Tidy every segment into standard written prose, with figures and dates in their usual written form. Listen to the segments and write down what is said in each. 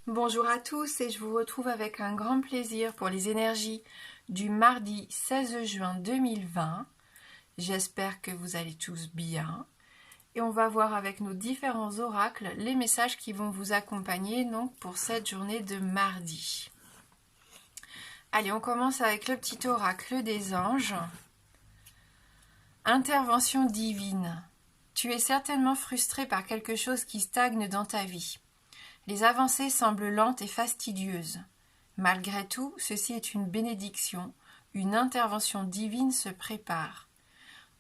Bonjour à tous et je vous retrouve avec un grand plaisir pour les énergies du mardi 16 juin 2020. J'espère que vous allez tous bien et on va voir avec nos différents oracles les messages qui vont vous accompagner donc pour cette journée de mardi. Allez, on commence avec le petit oracle des anges. Intervention divine. Tu es certainement frustré par quelque chose qui stagne dans ta vie. Les avancées semblent lentes et fastidieuses. Malgré tout, ceci est une bénédiction, une intervention divine se prépare.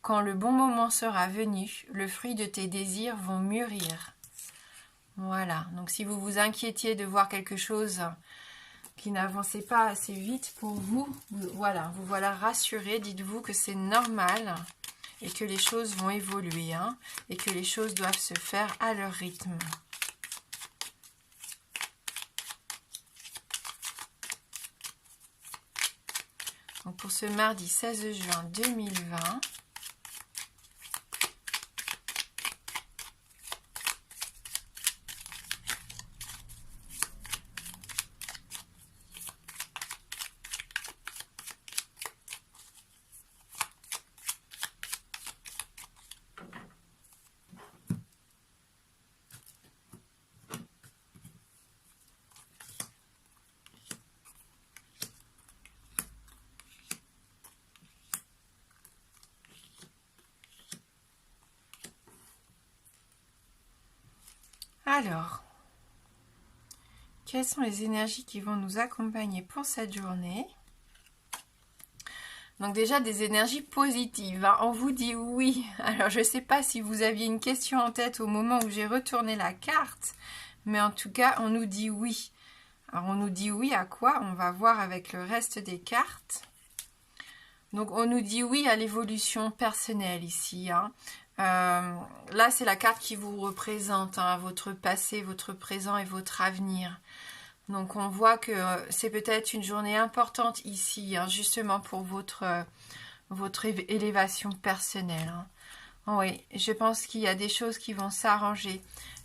Quand le bon moment sera venu, le fruit de tes désirs vont mûrir. Voilà, donc si vous vous inquiétiez de voir quelque chose qui n'avançait pas assez vite pour vous, vous voilà rassuré, dites-vous que c'est normal et que les choses vont évoluer et que les choses doivent se faire à leur rythme. Donc pour ce mardi 16 juin 2020, alors, quelles sont les énergies qui vont nous accompagner pour cette journée? Donc déjà des énergies positives, on vous dit oui. Alors je ne sais pas si vous aviez une question en tête au moment où j'ai retourné la carte, mais en tout cas on nous dit oui. Alors on nous dit oui à quoi? On va voir avec le reste des cartes. Donc on nous dit oui à l'évolution personnelle ici. Là c'est la carte qui vous représente, votre passé, votre présent et votre avenir. Donc on voit que c'est peut-être une journée importante ici, justement pour votre élévation personnelle. Oui, je pense qu'il y a des choses qui vont s'arranger.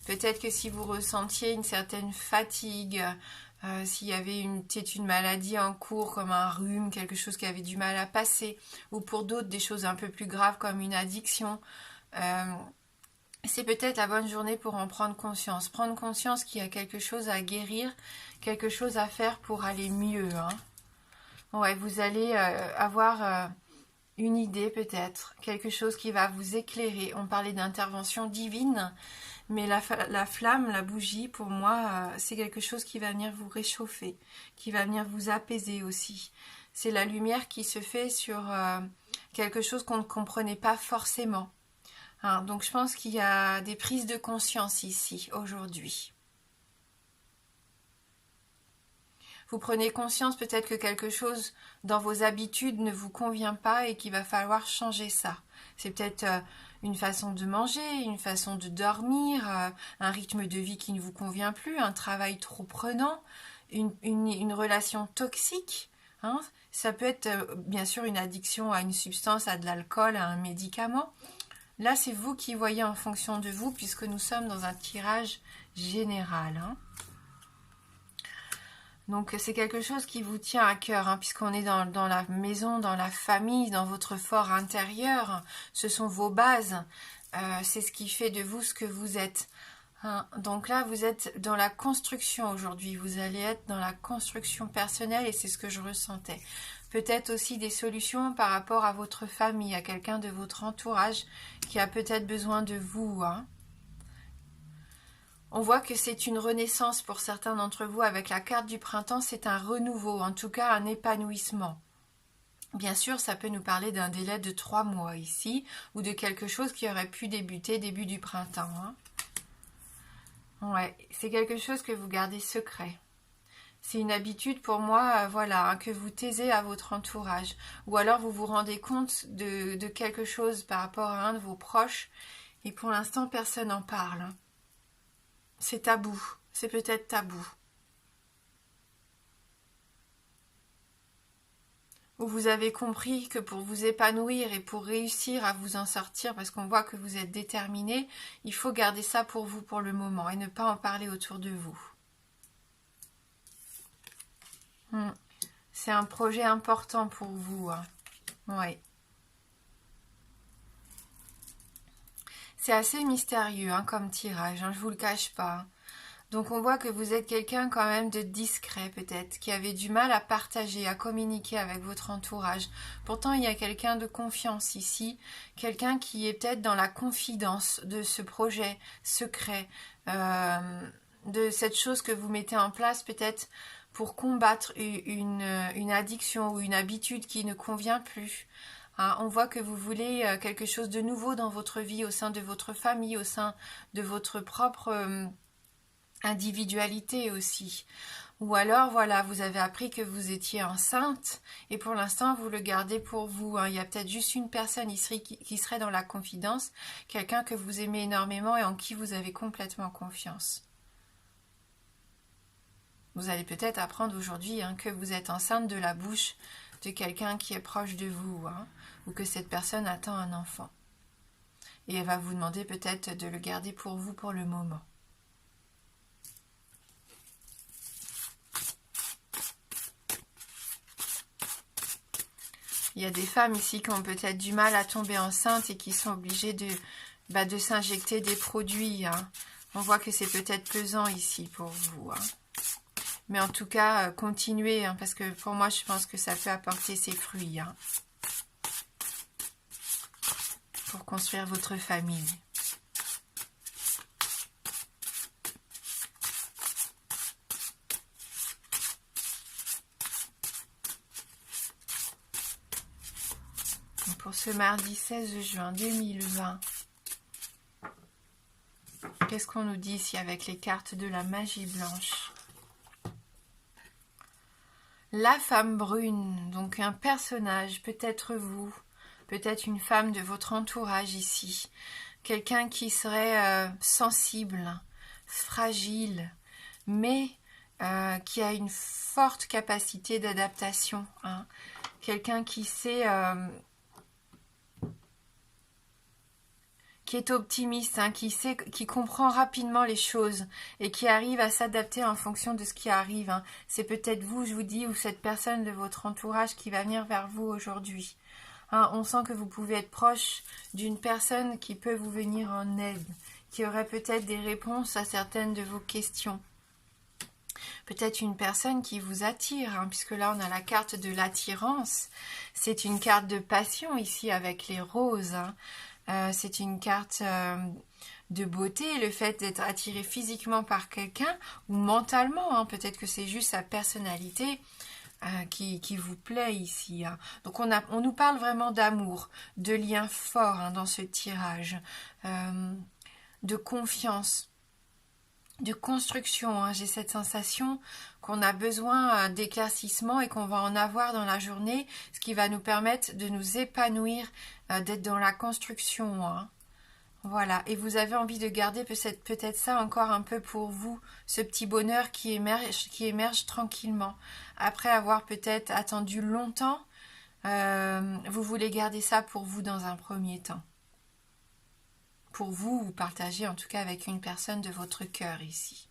Peut-être que si vous ressentiez une certaine fatigue, s'il y avait peut-être une maladie en cours comme un rhume, quelque chose qui avait du mal à passer, ou pour d'autres des choses un peu plus graves comme une addiction, c'est peut-être la bonne journée pour en prendre conscience. Prendre conscience qu'il y a quelque chose à guérir, quelque chose à faire pour aller mieux. Ouais, vous allez avoir une idée peut-être, quelque chose qui va vous éclairer. On parlait d'intervention divine, mais la flamme, la bougie, pour moi, c'est quelque chose qui va venir vous réchauffer, qui va venir vous apaiser aussi. C'est la lumière qui se fait sur quelque chose qu'on ne comprenait pas forcément. Donc je pense qu'il y a des prises de conscience ici, aujourd'hui. Vous prenez conscience peut-être que quelque chose dans vos habitudes ne vous convient pas et qu'il va falloir changer ça. C'est peut-être une façon de manger, une façon de dormir, un rythme de vie qui ne vous convient plus, un travail trop prenant, une relation toxique. Ça peut être bien sûr une addiction à une substance, à de l'alcool, à un médicament. Là, c'est vous qui voyez en fonction de vous, puisque nous sommes dans un tirage général. Donc, c'est quelque chose qui vous tient à cœur, puisqu'on est dans la maison, dans la famille, dans votre fort intérieur. Ce sont vos bases. C'est ce qui fait de vous ce que vous êtes. Donc là, vous êtes dans la construction aujourd'hui. Vous allez être dans la construction personnelle et c'est ce que je ressentais. Peut-être aussi des solutions par rapport à votre famille, à quelqu'un de votre entourage qui a peut-être besoin de vous. On voit que c'est une renaissance pour certains d'entre vous. Avec la carte du printemps, c'est un renouveau, en tout cas un épanouissement. Bien sûr, ça peut nous parler d'un délai de 3 mois ici, ou de quelque chose qui aurait pu débuter début du printemps. Ouais, c'est quelque chose que vous gardez secret. C'est une habitude pour moi, que vous taisez à votre entourage. Ou alors vous vous rendez compte de quelque chose par rapport à un de vos proches et pour l'instant personne n'en parle. C'est tabou, c'est peut-être tabou. Ou vous avez compris que pour vous épanouir et pour réussir à vous en sortir, parce qu'on voit que vous êtes déterminé, il faut garder ça pour vous pour le moment et ne pas en parler autour de vous. C'est un projet important pour vous. Hein. Oui. C'est assez mystérieux hein, comme tirage, hein, je vous le cache pas. Donc on voit que vous êtes quelqu'un quand même de discret peut-être, qui avait du mal à partager, à communiquer avec votre entourage. Pourtant il y a quelqu'un de confiance ici, quelqu'un qui est peut-être dans la confidence de ce projet secret, de cette chose que vous mettez en place peut-être pour combattre une addiction ou une habitude qui ne convient plus. Hein, on voit que vous voulez quelque chose de nouveau dans votre vie, au sein de votre famille, au sein de votre propre individualité aussi. Ou alors, voilà, vous avez appris que vous étiez enceinte et pour l'instant, vous le gardez pour vous. Hein. Il y a peut-être juste une personne qui serait dans la confidence, quelqu'un que vous aimez énormément et en qui vous avez complètement confiance. Vous allez peut-être apprendre aujourd'hui hein, que vous êtes enceinte de la bouche de quelqu'un qui est proche de vous, hein, ou que cette personne attend un enfant. Et elle va vous demander peut-être de le garder pour vous pour le moment. Il y a des femmes ici qui ont peut-être du mal à tomber enceinte et qui sont obligées de s'injecter des produits. Hein. On voit que c'est peut-être pesant ici pour vous. Hein. Mais en tout cas, continuez, hein, parce que pour moi, je pense que ça peut apporter ses fruits. Hein, pour construire votre famille. Donc pour ce mardi 16 juin 2020, qu'est-ce qu'on nous dit ici avec les cartes de la magie blanche ? La femme brune, donc un personnage, peut-être vous, peut-être une femme de votre entourage ici, quelqu'un qui serait sensible, fragile, mais qui a une forte capacité d'adaptation, hein. Quelqu'un qui sait, qui est optimiste, hein, qui comprend rapidement les choses et qui arrive à s'adapter en fonction de ce qui arrive. Hein. C'est peut-être vous, je vous dis, ou cette personne de votre entourage qui va venir vers vous aujourd'hui. Hein, on sent que vous pouvez être proche d'une personne qui peut vous venir en aide, qui aurait peut-être des réponses à certaines de vos questions. Peut-être une personne qui vous attire, hein, puisque là on a la carte de l'attirance. C'est une carte de passion ici avec les roses. Hein. C'est une carte de beauté, le fait d'être attiré physiquement par quelqu'un ou mentalement, hein, peut-être que c'est juste sa personnalité qui vous plaît ici. Hein. Donc on nous parle vraiment d'amour, de liens forts hein, dans ce tirage, de confiance, de construction. Hein. J'ai cette sensation qu'on a besoin d'éclaircissement et qu'on va en avoir dans la journée, ce qui va nous permettre de nous épanouir, d'être dans la construction. Hein. Voilà, et vous avez envie de garder peut-être ça encore un peu pour vous, ce petit bonheur qui émerge tranquillement. Après avoir peut-être attendu longtemps, vous voulez garder ça pour vous dans un premier temps. Pour vous, vous partagez en tout cas avec une personne de votre cœur ici.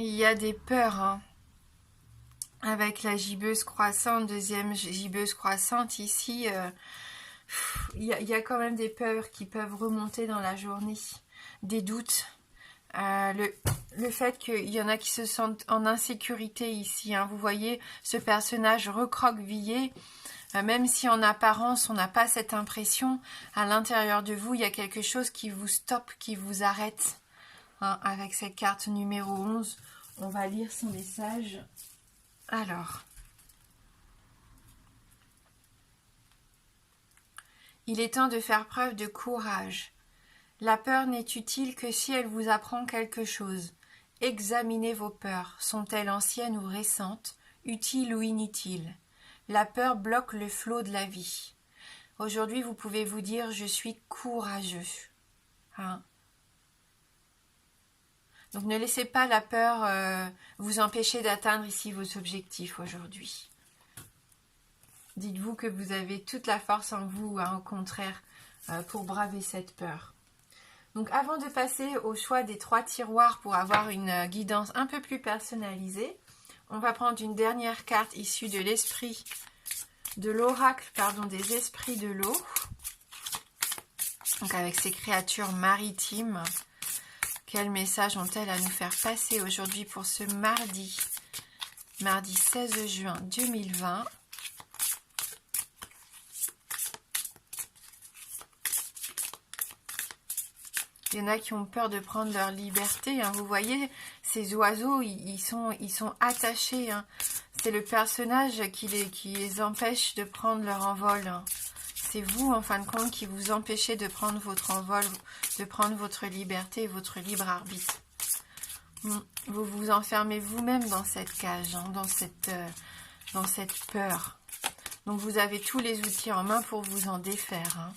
Il y a des peurs, hein. Avec la gibbeuse croissante, deuxième gibbeuse croissante, ici, il y a quand même des peurs qui peuvent remonter dans la journée, des doutes. Le fait qu'il y en a qui se sentent en insécurité ici, hein. Vous voyez ce personnage recroquevillé, même si en apparence on n'a pas cette impression, à l'intérieur de vous, il y a quelque chose qui vous stoppe, qui vous arrête. Hein, avec cette carte numéro 11, on va lire son message. Alors, il est temps de faire preuve de courage. La peur n'est utile que si elle vous apprend quelque chose. Examinez vos peurs. Sont-elles anciennes ou récentes, utiles ou inutiles? La peur bloque le flot de la vie. Aujourd'hui, vous pouvez vous dire « je suis courageux ». Hein? Donc ne laissez pas la peur vous empêcher d'atteindre ici vos objectifs aujourd'hui. Dites-vous que vous avez toute la force en vous, hein, au contraire, pour braver cette peur. Donc avant de passer au choix des 3 tiroirs pour avoir une guidance un peu plus personnalisée, on va prendre une dernière carte issue de l'esprit, de l'oracle, pardon, des esprits de l'eau. Donc avec ces créatures maritimes, quel message ont-elles à nous faire passer aujourd'hui pour ce mardi 16 juin 2020. Il y en a qui ont peur de prendre leur liberté. Hein. Vous voyez, ces oiseaux, ils sont attachés. Hein. C'est le personnage qui les empêche de prendre leur envol. Hein. C'est vous, en fin de compte, qui vous empêchez de prendre votre envol, de prendre votre liberté, votre libre arbitre. Vous vous enfermez vous-même dans cette cage, hein, dans cette peur. Donc vous avez tous les outils en main pour vous en défaire. Hein.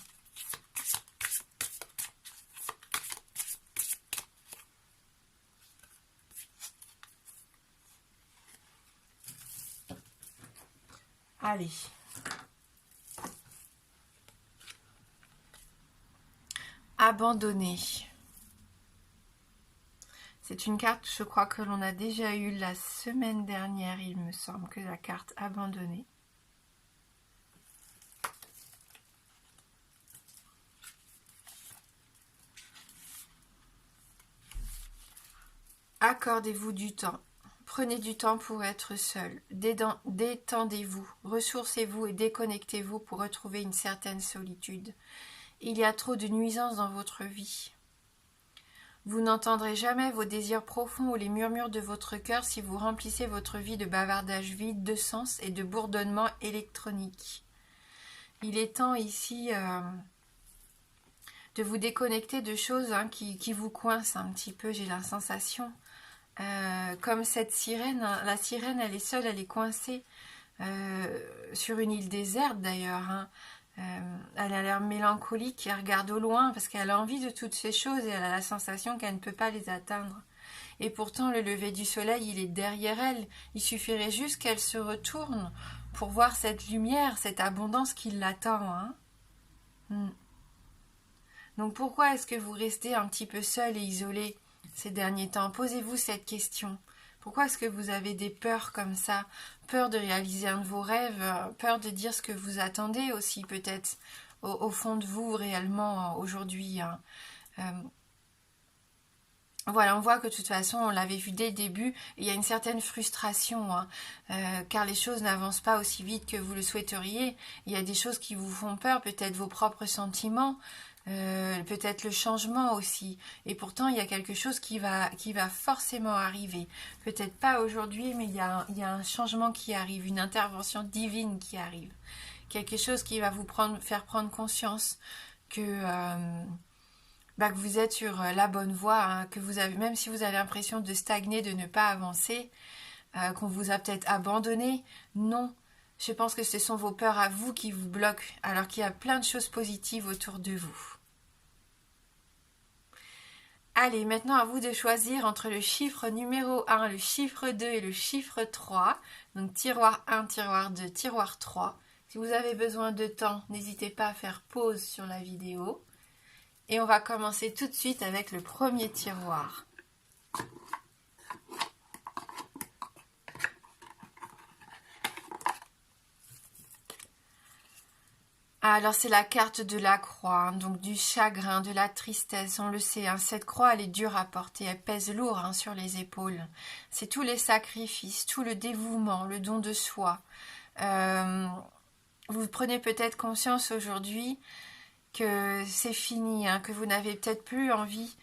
Allez. Abandonner. C'est une carte, je crois que l'on a déjà eue la semaine dernière, il me semble, que la carte abandonner. Accordez-vous du temps. Prenez du temps pour être seul. Détendez-vous, ressourcez-vous et déconnectez-vous pour retrouver une certaine solitude. Il y a trop de nuisances dans votre vie. Vous n'entendrez jamais vos désirs profonds ou les murmures de votre cœur si vous remplissez votre vie de bavardages vides de sens et de bourdonnements électroniques. Il est temps ici de vous déconnecter de choses, hein, qui vous coincent un petit peu, j'ai la sensation. Comme cette sirène, hein. La sirène, elle est seule, elle est coincée sur une île déserte d'ailleurs. Hein. Elle a l'air mélancolique, elle regarde au loin parce qu'elle a envie de toutes ces choses et elle a la sensation qu'elle ne peut pas les atteindre. Et pourtant, le lever du soleil, il est derrière elle. Il suffirait juste qu'elle se retourne pour voir cette lumière, cette abondance qui l'attend. Hein. Donc pourquoi est-ce que vous restez un petit peu seul et isolé ces derniers temps? Posez-vous cette question. Pourquoi est-ce que vous avez des peurs comme ça? Peur de réaliser un de vos rêves, peur de dire ce que vous attendez aussi peut-être au fond de vous réellement aujourd'hui. Hein. Voilà, on voit que de toute façon, on l'avait vu dès le début, il y a une certaine frustration, hein, car les choses n'avancent pas aussi vite que vous le souhaiteriez. Il y a des choses qui vous font peur, peut-être vos propres sentiments, peut-être le changement aussi. Et pourtant, il y a quelque chose qui va forcément arriver. Peut-être pas aujourd'hui, mais il y a un changement qui arrive, une intervention divine qui arrive. Quelque chose qui va vous faire prendre conscience que vous êtes sur la bonne voie, hein, que vous avez, même si vous avez l'impression de stagner, de ne pas avancer, qu'on vous a peut-être abandonné. Non, je pense que ce sont vos peurs à vous qui vous bloquent, alors qu'il y a plein de choses positives autour de vous. Allez, maintenant à vous de choisir entre le chiffre numéro 1, le chiffre 2 et le chiffre 3. Donc tiroir 1, tiroir 2, tiroir 3. Si vous avez besoin de temps, n'hésitez pas à faire pause sur la vidéo. Et on va commencer tout de suite avec le premier tiroir. Alors c'est la carte de la croix, hein, donc du chagrin, de la tristesse, on le sait. Hein, cette croix, elle est dure à porter, elle pèse lourd, hein, sur les épaules. C'est tous les sacrifices, tout le dévouement, le don de soi. Vous prenez peut-être conscience aujourd'hui que c'est fini, hein, que vous n'avez peut-être plus envie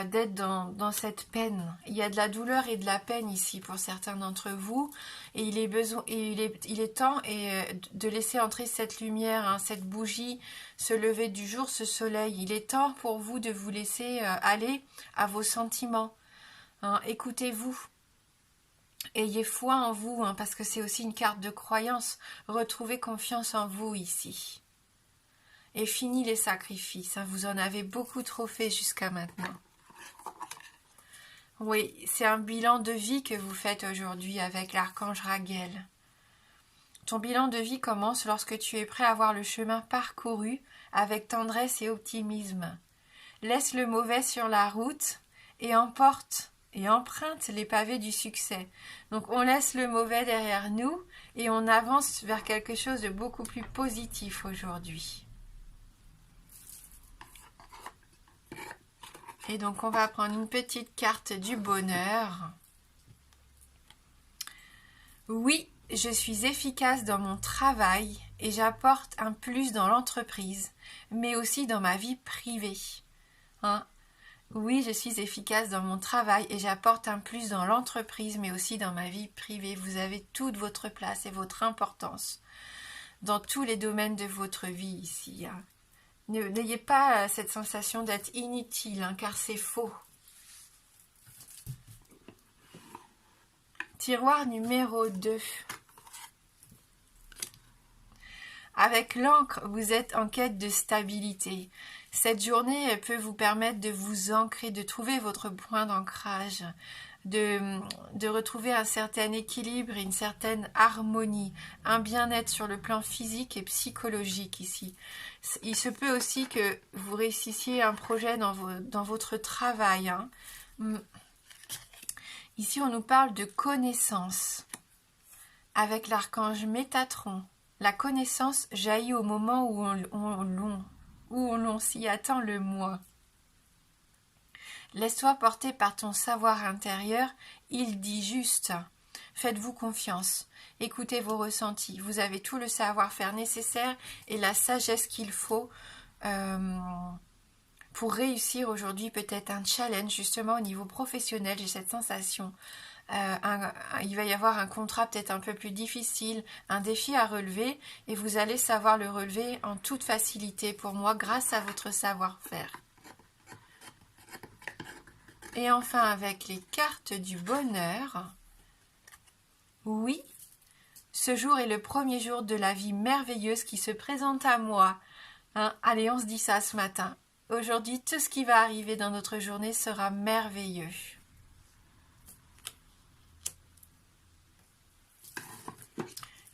d'être dans cette peine. Il y a de la douleur et de la peine ici pour certains d'entre vous, et il est temps de laisser entrer cette lumière, hein, cette bougie, ce lever du jour, ce soleil. Il est temps pour vous de vous laisser aller à vos sentiments. Hein, écoutez-vous. Ayez foi en vous, hein, parce que c'est aussi une carte de croyance. Retrouvez confiance en vous ici. Et fini les sacrifices. Hein, vous en avez beaucoup trop fait jusqu'à maintenant. Oui, c'est un bilan de vie que vous faites aujourd'hui avec l'archange Raguel. Ton bilan de vie commence lorsque tu es prêt à voir le chemin parcouru avec tendresse et optimisme. Laisse le mauvais sur la route et emporte et emprunte les pavés du succès. Donc on laisse le mauvais derrière nous et on avance vers quelque chose de beaucoup plus positif aujourd'hui. Et donc on va prendre une petite carte du bonheur. Oui, je suis efficace dans mon travail et j'apporte un plus dans l'entreprise, mais aussi dans ma vie privée. Hein? Oui, je suis efficace dans mon travail et j'apporte un plus dans l'entreprise, mais aussi dans ma vie privée. Vous avez toute votre place et votre importance dans tous les domaines de votre vie ici. Hein? N'ayez pas cette sensation d'être inutile, hein, car c'est faux. Tiroir numéro 2. Avec l'encre, vous êtes en quête de stabilité. Cette journée peut vous permettre de vous ancrer, de trouver votre point d'ancrage, de retrouver un certain équilibre et une certaine harmonie, un bien-être sur le plan physique et psychologique ici. Il se peut aussi que vous réussissiez un projet dans votre travail. Hein. Ici, on nous parle de connaissance avec l'archange Métatron. La connaissance jaillit au moment où l'on s'y attend le moins. Laisse-toi porter par ton savoir intérieur, il dit juste. Faites-vous confiance, écoutez vos ressentis. Vous avez tout le savoir-faire nécessaire et la sagesse qu'il faut pour réussir aujourd'hui peut-être un challenge justement au niveau professionnel. J'ai cette sensation. Il va y avoir un contrat peut-être un peu plus difficile, un défi à relever et vous allez savoir le relever en toute facilité pour moi grâce à votre savoir-faire. Et enfin avec les cartes du bonheur, oui, ce jour est le premier jour de la vie merveilleuse qui se présente à moi. Hein, allez, on se dit ça ce matin. Aujourd'hui, tout ce qui va arriver dans notre journée sera merveilleux.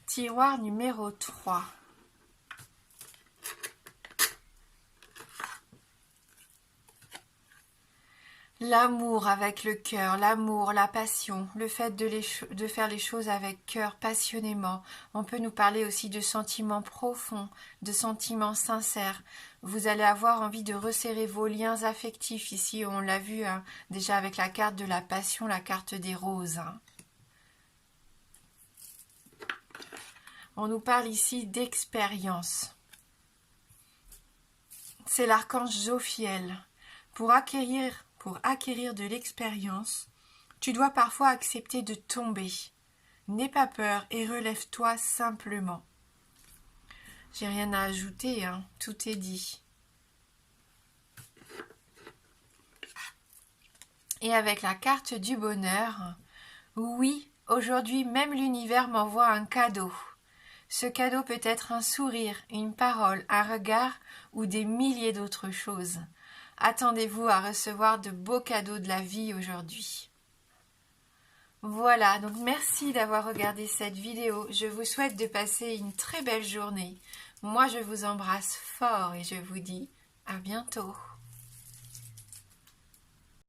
Tiroir numéro 3. L'amour avec le cœur, l'amour, la passion, le fait de faire les choses avec cœur, passionnément. On peut nous parler aussi de sentiments profonds, de sentiments sincères. Vous allez avoir envie de resserrer vos liens affectifs. Ici, on l'a vu hein, déjà avec la carte de la passion, la carte des roses. Hein. On nous parle ici d'expérience. C'est l'archange Jophiel. Pour acquérir de l'expérience, tu dois parfois accepter de tomber. N'aie pas peur et relève-toi simplement. J'ai rien à ajouter, hein, tout est dit. Et avec la carte du bonheur, oui, aujourd'hui même l'univers m'envoie un cadeau. Ce cadeau peut être un sourire, une parole, un regard ou des milliers d'autres choses. Attendez-vous à recevoir de beaux cadeaux de la vie aujourd'hui. Voilà, donc merci d'avoir regardé cette vidéo. Je vous souhaite de passer une très belle journée. Moi, je vous embrasse fort et je vous dis à bientôt.